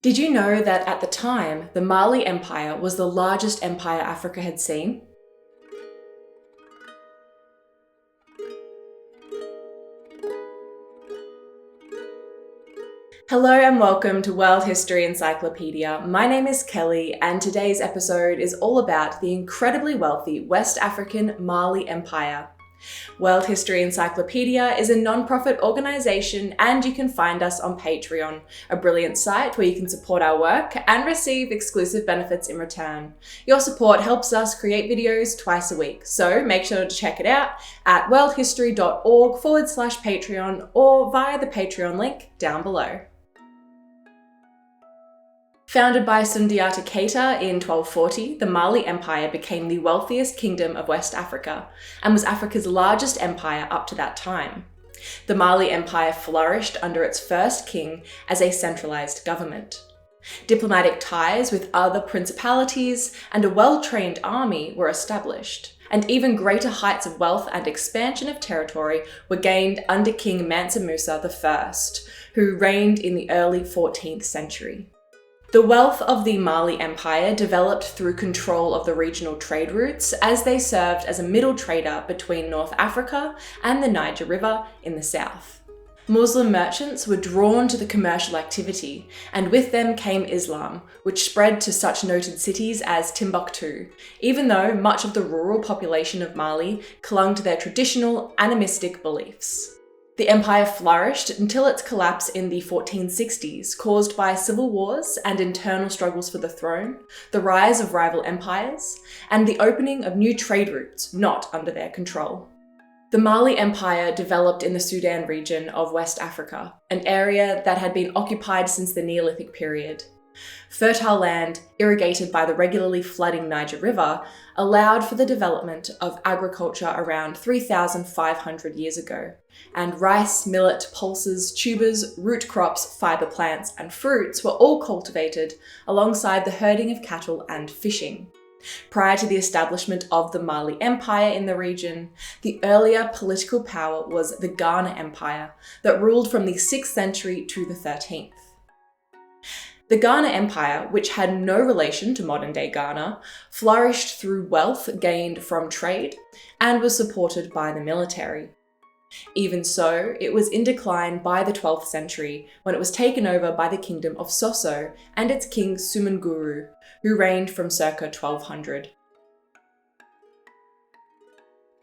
Did you know that at the time, the Mali Empire was the largest empire Africa had seen? Hello and welcome to World History Encyclopedia. My name is Kelly and today's episode is all about the incredibly wealthy West African Mali Empire. World History Encyclopedia is a non-profit organisation and you can find us on Patreon, a brilliant site where you can support our work and receive exclusive benefits in return. Your support helps us create videos twice a week, so make sure to check it out at worldhistory.org/Patreon or via the Patreon link down below. Founded by Sundiata Keita in 1240, the Mali Empire became the wealthiest kingdom of West Africa and was Africa's largest empire up to that time. The Mali Empire flourished under its first king as a centralised government. Diplomatic ties with other principalities and a well-trained army were established, and even greater heights of wealth and expansion of territory were gained under King Mansa Musa I, who reigned in the early 14th century. The wealth of the Mali Empire developed through control of the regional trade routes as they served as a middle trader between North Africa and the Niger River in the south. Muslim merchants were drawn to the commercial activity, and with them came Islam, which spread to such noted cities as Timbuktu, even though much of the rural population of Mali clung to their traditional animistic beliefs. The empire flourished until its collapse in the 1460s, caused by civil wars and internal struggles for the throne, the rise of rival empires, and the opening of new trade routes not under their control. The Mali Empire developed in the Sudan region of West Africa, an area that had been occupied since the Neolithic period. Fertile land, irrigated by the regularly flooding Niger River, allowed for the development of agriculture around 3,500 years ago, and rice, millet, pulses, tubers, root crops, fibre plants, and fruits were all cultivated alongside the herding of cattle and fishing. Prior to the establishment of the Mali Empire in the region, the earlier political power was the Ghana Empire that ruled from the 6th century to the 13th. The Ghana Empire, which had no relation to modern-day Ghana, flourished through wealth gained from trade and was supported by the military. Even so, it was in decline by the 12th century when it was taken over by the Kingdom of Soso and its king Sumunguru, who reigned from circa 1200.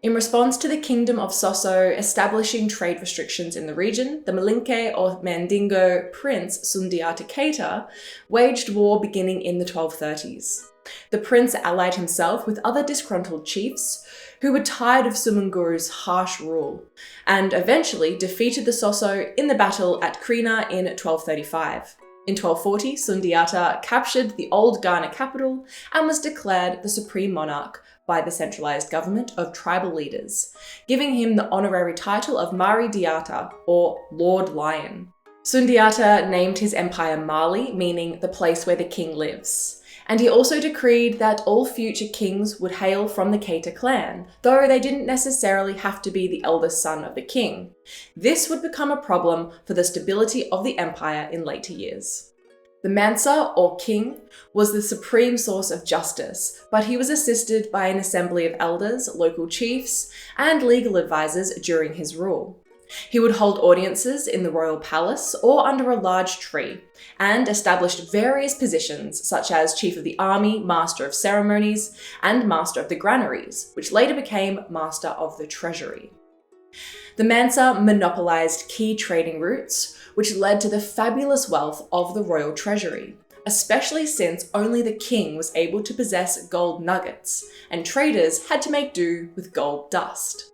In response to the Kingdom of Soso establishing trade restrictions in the region, the Malinke or Mandingo prince Sundiata Keita waged war beginning in the 1230s. The prince allied himself with other disgruntled chiefs who were tired of Sumunguru's harsh rule, and eventually defeated the Soso in the battle at Krina in 1235. In 1240, Sundiata captured the old Ghana capital and was declared the supreme monarch by the centralised government of tribal leaders, giving him the honorary title of Mari Diata, or Lord Lion. Sundiata named his empire Mali, meaning the place where the king lives. And he also decreed that all future kings would hail from the Keita clan, though they didn't necessarily have to be the eldest son of the king. This would become a problem for the stability of the empire in later years. The Mansa, or king, was the supreme source of justice, but he was assisted by an assembly of elders, local chiefs, and legal advisors during his rule. He would hold audiences in the royal palace or under a large tree, and established various positions such as Chief of the Army, Master of Ceremonies, and Master of the Granaries, which later became Master of the Treasury. The Mansa monopolised key trading routes, which led to the fabulous wealth of the royal treasury, especially since only the king was able to possess gold nuggets, and traders had to make do with gold dust.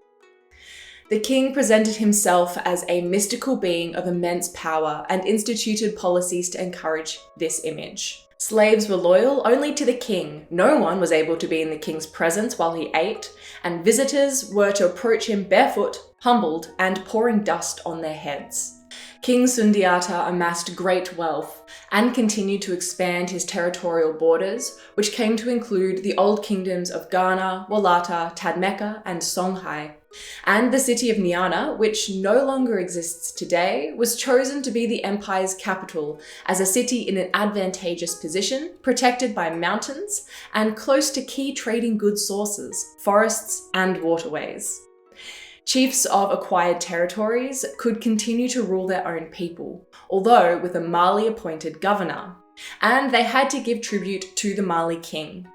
The king presented himself as a mystical being of immense power and instituted policies to encourage this image. Slaves were loyal only to the king, no one was able to be in the king's presence while he ate, and visitors were to approach him barefoot, humbled, and pouring dust on their heads. King Sundiata amassed great wealth and continued to expand his territorial borders, which came to include the old kingdoms of Ghana, Walata, Tadmeka, and Songhai. And the city of Niana, which no longer exists today, was chosen to be the empire's capital as a city in an advantageous position, protected by mountains and close to key trading goods sources, forests, and waterways. Chiefs of acquired territories could continue to rule their own people, although with a Mali-appointed governor, and they had to give tribute to the Mali king.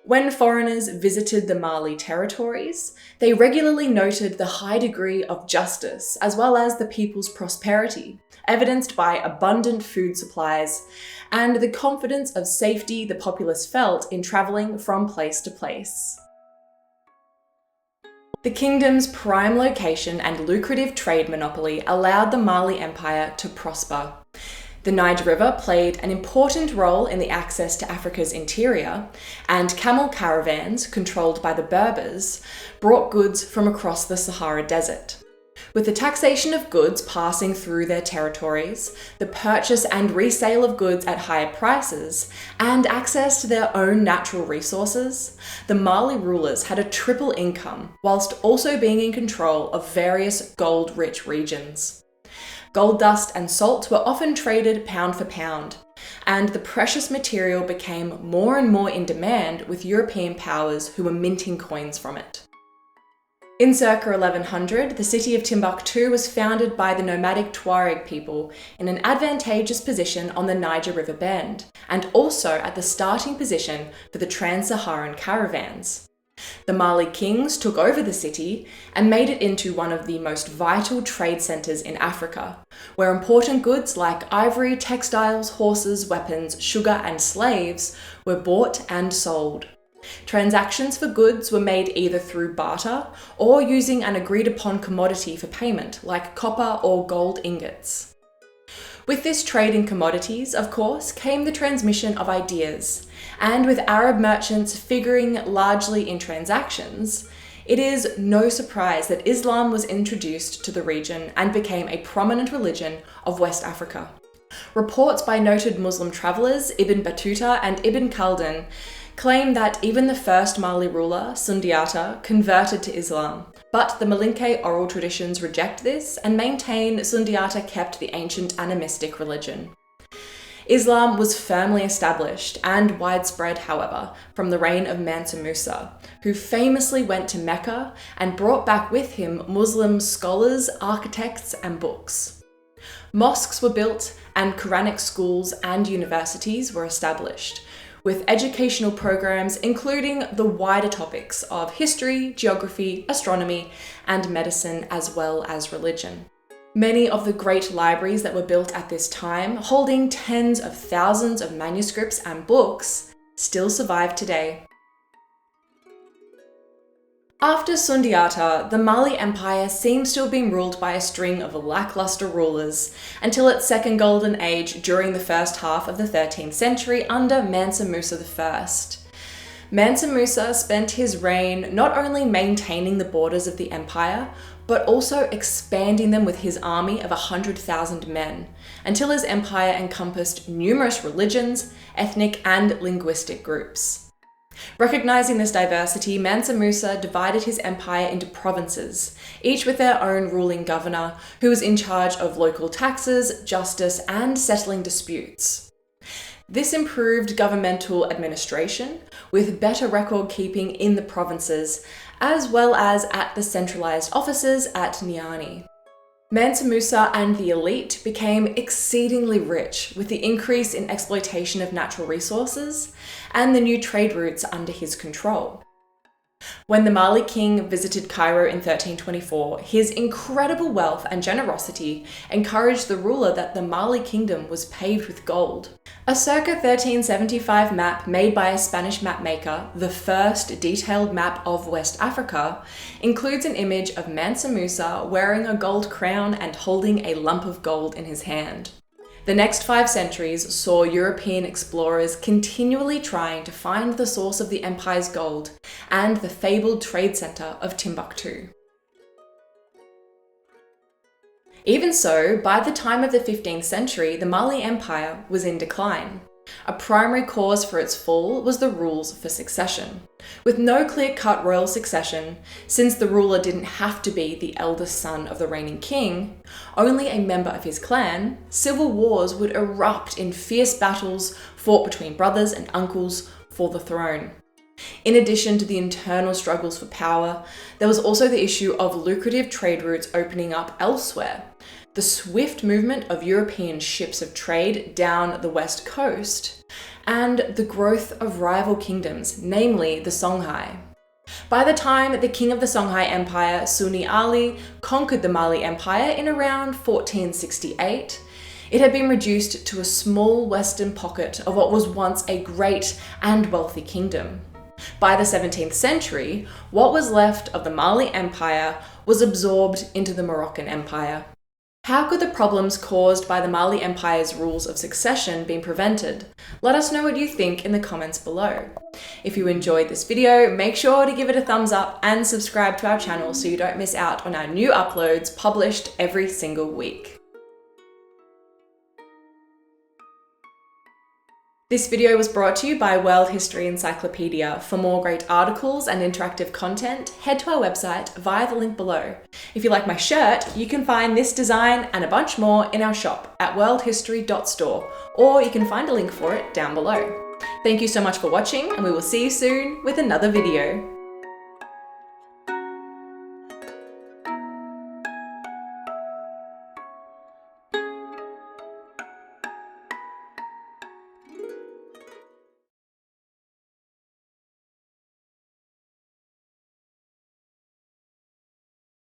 When foreigners visited the Mali territories, they regularly noted the high degree of justice as well as the people's prosperity, evidenced by abundant food supplies and the confidence of safety the populace felt in travelling from place to place. The kingdom's prime location and lucrative trade monopoly allowed the Mali Empire to prosper. The Niger River played an important role in the access to Africa's interior, and camel caravans, controlled by the Berbers, brought goods from across the Sahara Desert. With the taxation of goods passing through their territories, the purchase and resale of goods at higher prices, and access to their own natural resources, the Mali rulers had a triple income, whilst also being in control of various gold-rich regions. Gold dust and salt were often traded pound for pound, and the precious material became more and more in demand with European powers who were minting coins from it. In circa 1100, the city of Timbuktu was founded by the nomadic Tuareg people in an advantageous position on the Niger River bend, and also at the starting position for the trans-Saharan caravans. The Mali kings took over the city and made it into one of the most vital trade centres in Africa, where important goods like ivory, textiles, horses, weapons, sugar, and slaves were bought and sold. Transactions for goods were made either through barter or using an agreed-upon commodity for payment, like copper or gold ingots. With this trade in commodities, of course, came the transmission of ideas, and with Arab merchants figuring largely in transactions, it is no surprise that Islam was introduced to the region and became a prominent religion of West Africa. Reports by noted Muslim travellers Ibn Battuta and Ibn Khaldun claim that even the first Mali ruler, Sundiata, converted to Islam, but the Malinke oral traditions reject this and maintain Sundiata kept the ancient animistic religion. Islam was firmly established and widespread, however, from the reign of Mansa Musa, who famously went to Mecca and brought back with him Muslim scholars, architects, and books. Mosques were built and Quranic schools and universities were established, with educational programs including the wider topics of history, geography, astronomy, and medicine, as well as religion. Many of the great libraries that were built at this time, holding tens of thousands of manuscripts and books, still survive today. After Sundiata, the Mali Empire seems to have been ruled by a string of lackluster rulers until its second golden age during the first half of the 13th century under Mansa Musa I. Mansa Musa spent his reign not only maintaining the borders of the empire, but also expanding them with his army of 100,000 men, until his empire encompassed numerous religions, ethnic and linguistic groups. Recognizing this diversity, Mansa Musa divided his empire into provinces, each with their own ruling governor, who was in charge of local taxes, justice, and settling disputes. This improved governmental administration, with better record keeping in the provinces, as well as at the centralised offices at Niani. Mansa Musa and the elite became exceedingly rich with the increase in exploitation of natural resources and the new trade routes under his control. When the Mali king visited Cairo in 1324, his incredible wealth and generosity encouraged the ruler that the Mali kingdom was paved with gold. A circa 1375 map made by a Spanish mapmaker, the first detailed map of West Africa, includes an image of Mansa Musa wearing a gold crown and holding a lump of gold in his hand. The next 5 centuries saw European explorers continually trying to find the source of the empire's gold and the fabled trade centre of Timbuktu. Even so, by the time of the 15th century, the Mali Empire was in decline. A primary cause for its fall was the rules for succession. With no clear-cut royal succession, since the ruler didn't have to be the eldest son of the reigning king, only a member of his clan, civil wars would erupt in fierce battles fought between brothers and uncles for the throne. In addition to the internal struggles for power, there was also the issue of lucrative trade routes opening up elsewhere. The swift movement of European ships of trade down the west coast, and the growth of rival kingdoms, namely the Songhai. By the time the king of the Songhai Empire, Sunni Ali, conquered the Mali Empire in around 1468, it had been reduced to a small western pocket of what was once a great and wealthy kingdom. By the 17th century, what was left of the Mali Empire was absorbed into the Moroccan Empire. How could the problems caused by the Mali Empire's rules of succession be prevented? Let us know what you think in the comments below. If you enjoyed this video, make sure to give it a thumbs up and subscribe to our channel so you don't miss out on our new uploads published every single week. This video was brought to you by World History Encyclopedia. For more great articles and interactive content, head to our website via the link below. If you like my shirt, you can find this design and a bunch more in our shop at worldhistory.store, or you can find a link for it down below. Thank you so much for watching, and we will see you soon with another video.